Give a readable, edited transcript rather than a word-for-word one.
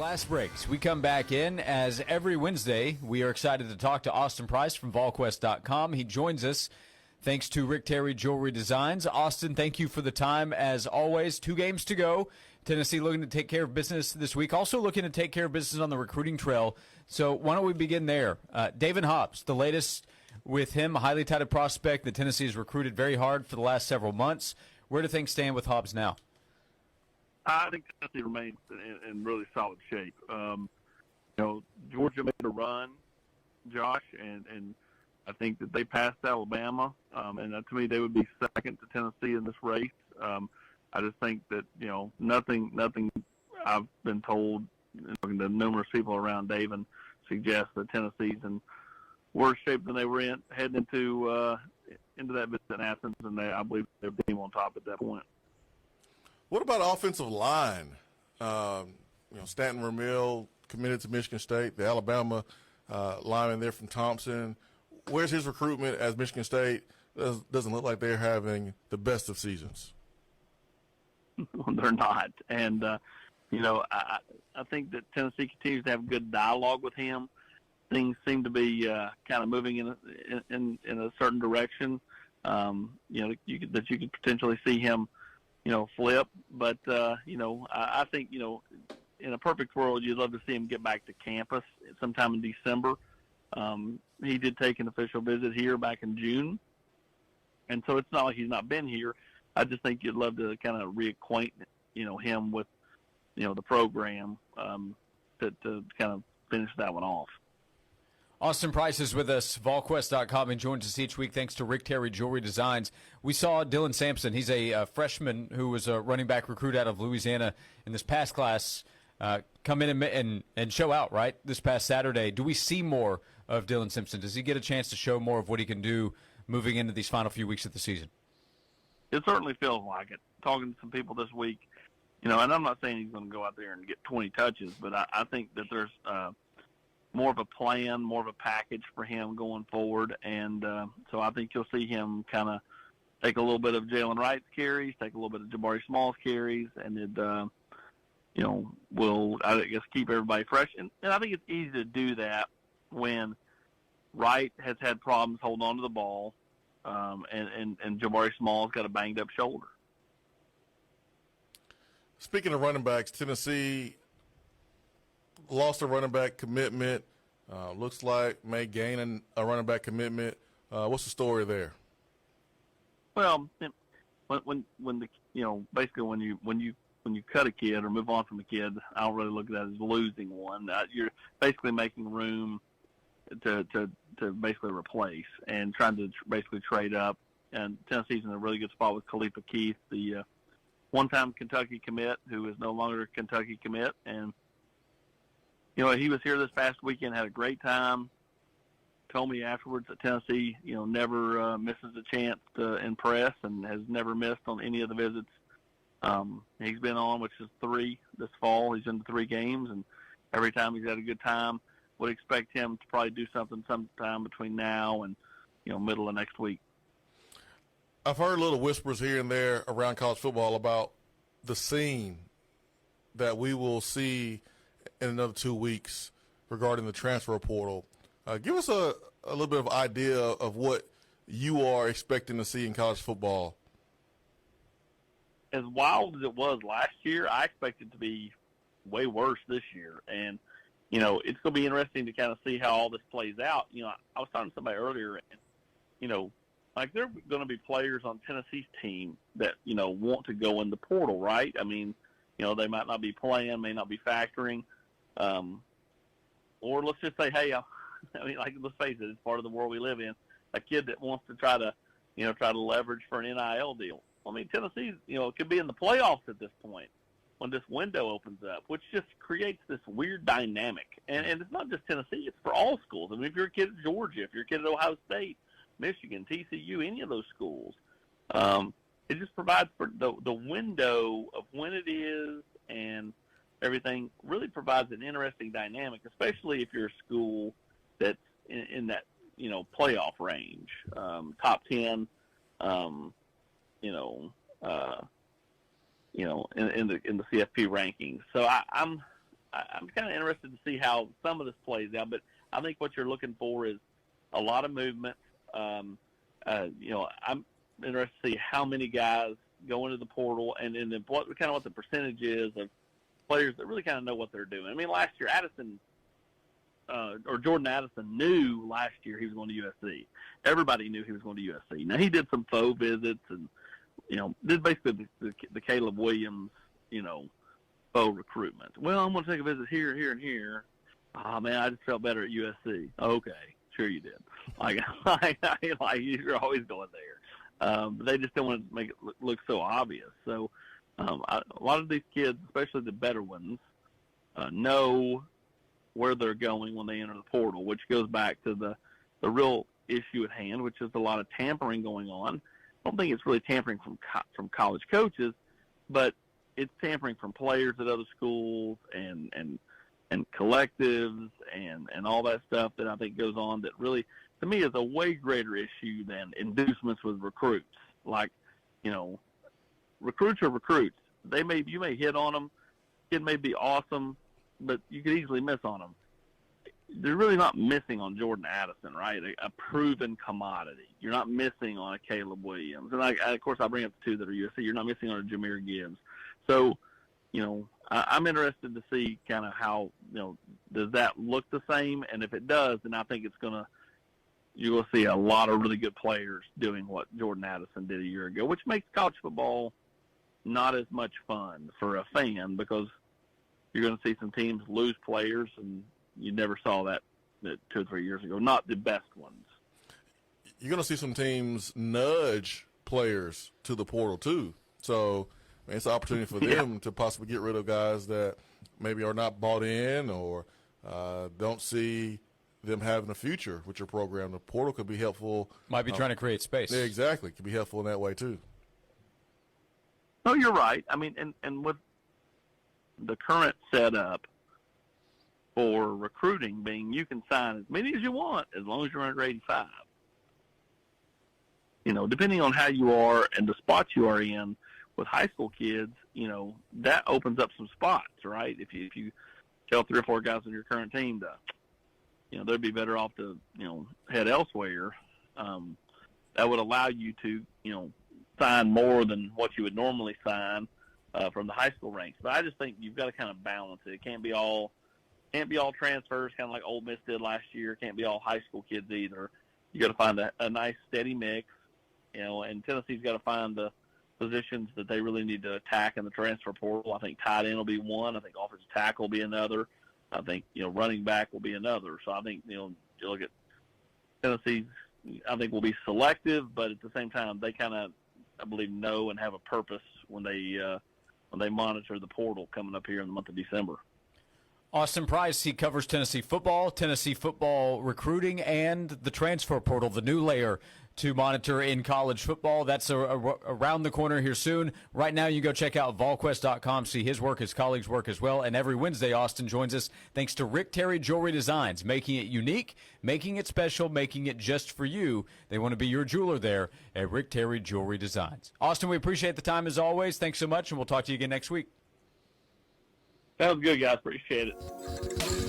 Glass breaks. We come back in as every Wednesday. We are excited to talk to Austin Price from Volquest.com. He joins us thanks to Rick Terry Jewelry Designs. Austin, thank you for the time as always. 2 games to go. Tennessee looking to take care of business this week. Also looking to take care of business on the recruiting trail. So why don't we begin there? David Hobbs, the latest with him, a highly touted prospect that Tennessee has recruited very hard for the last several months. Where do things stand with Hobbs now? I think Tennessee remains in really solid shape. Georgia made a run, Josh, and I think that they passed Alabama, and to me they would be second to Tennessee in this race. I just think that nothing I've been told, talking to numerous people around Dayton, suggests that Tennessee's in worse shape than they were in heading into that visit in Athens, and I believe their team on top at that point. What about offensive line? Stanton Ramil committed to Michigan State. The Alabama lineman there from Thompson. Where's his recruitment as Michigan State? Doesn't look like they're having the best of seasons. They're not. And, I think that Tennessee continues to have good dialogue with him. Things seem to be kind of moving in a certain direction, that you could potentially see him flip. But, I think, in a perfect world, you'd love to see him get back to campus sometime in December. He did take an official visit here back in June. And so it's not like he's not been here. I just think you'd love to kind of reacquaint, him with, the program to kind of finish that one off. Austin Price is with us, Volquest.com, and joins us each week thanks to Rick Terry Jewelry Designs. We saw Dylan Sampson. He's a freshman who was a running back recruit out of Louisiana in this past class, come in and show out, right, this past Saturday. Do we see more of Dylan Sampson? Does he get a chance to show more of what he can do moving into these final few weeks of the season? It certainly feels like it. Talking to some people this week, and I'm not saying he's going to go out there and get 20 touches, but I think that there's more of a plan, more of a package for him going forward. And so I think you'll see him kind of take a little bit of Jalen Wright's carries, take a little bit of Jabari Small's carries, and it, will, I guess, keep everybody fresh. And I think it's easy to do that when Wright has had problems holding on to the ball, and Jabari Small's got a banged-up shoulder. Speaking of running backs, Tennessee lost a running back commitment. Looks like may gain a running back commitment. What's the story there? Well, when the basically when you cut a kid or move on from a kid, I don't really look at that as losing one. You're basically making room to basically replace and trying to basically trade up. And Tennessee's in a really good spot with Khalifa Keith, the one-time Kentucky commit who is no longer a Kentucky commit. And he was here this past weekend, had a great time. Told me afterwards that Tennessee, never misses a chance to impress and has never missed on any of the visits he's been on, which is 3 this fall. He's in 3 games, and every time he's had a good time. Would expect him to probably do something sometime between now and, middle of next week. I've heard little whispers here and there around college football about the scene that we will see in another 2 weeks regarding the transfer portal. Give us a little bit of idea of what you are expecting to see in college football. As wild as it was last year, I expect it to be way worse this year. And, it's going to be interesting to kind of see how all this plays out. I was talking to somebody earlier, and, like there are going to be players on Tennessee's team that, want to go in the portal, right? I mean, they might not be playing, may not be factoring. Or let's just say, hey, let's face it, it's part of the world we live in. A kid that wants to try to leverage for an NIL deal. I mean, Tennessee, could be in the playoffs at this point when this window opens up, which just creates this weird dynamic. And it's not just Tennessee, it's for all schools. I mean, if you're a kid at Georgia, if you're a kid at Ohio State, Michigan, TCU, any of those schools, it just provides for the window of when it is and everything really provides an interesting dynamic, especially if you're a school that's in that, playoff range, top 10, in the CFP rankings. So I'm kind of interested to see how some of this plays out. But I think what you're looking for is a lot of movement. I'm interested to see how many guys go into the portal and then what the percentage is of players that really kind of know what they're doing. I mean, last year, Jordan Addison knew last year he was going to USC. Everybody knew he was going to USC. Now, he did some faux visits and, did basically the Caleb Williams, faux recruitment. Well, I'm going to take a visit here, here, and here. Oh, man, I just felt better at USC. Okay, sure you did. You're always going there. But they just don't want to make it look so obvious. So a lot of these kids, especially the better ones, know where they're going when they enter the portal, which goes back to the real issue at hand, which is a lot of tampering going on. I don't think it's really tampering from college coaches, but it's tampering from players at other schools and collectives and all that stuff that I think goes on that really, to me, is a way greater issue than inducements with recruits. Like, recruits are recruits. You may hit on them. Kid may be awesome, but you could easily miss on them. They're really not missing on Jordan Addison, right? A proven commodity. You're not missing on a Caleb Williams. And, of course, I bring up the two that are USC. You're not missing on a Jahmyr Gibbs. So, I'm interested to see kind of how, does that look the same? And if it does, then I think you will see a lot of really good players doing what Jordan Addison did a year ago, which makes college football not as much fun for a fan because you're going to see some teams lose players, and you never saw that 2 or 3 years ago. Not the best ones. You're going to see some teams nudge players to the portal too. So it's an opportunity for them to possibly get rid of guys that maybe are not bought in or don't see them having a future with your program. The portal could be helpful. Might be trying to create space. Yeah, exactly. It could be helpful in that way too. No, you're right. I mean, and with the current setup for recruiting being you can sign as many as you want as long as you're under 85. Depending on how you are and the spots you are in with high school kids, that opens up some spots, right? If you tell 3 or 4 guys on your current team to, they'd be better off to, head elsewhere. That would allow you to, sign more than what you would normally sign from the high school ranks. But I just think you've got to kind of balance it. It can't be all transfers, kind of like Ole Miss did last year. It can't be all high school kids either. You got to find a nice steady mix, and Tennessee's got to find the positions that they really need to attack in the transfer portal. I think tight end will be one. I think offensive tackle will be another. I think, running back will be another. So I think, you look at Tennessee's, I think will be selective, but at the same time, they kind of, I believe, know and have a purpose when they monitor the portal coming up here in the month of December. Austin Price, he covers Tennessee football recruiting, and the transfer portal, the new layer to monitor in college football. That's around the corner here soon. Right now, you go check out Volquest.com, see his work, his colleagues' work as well. And every Wednesday, Austin joins us thanks to Rick Terry Jewelry Designs, making it unique, making it special, making it just for you. They want to be your jeweler there at Rick Terry Jewelry Designs. Austin, we appreciate the time as always. Thanks so much, and we'll talk to you again next week. Sounds good, guys. Appreciate it.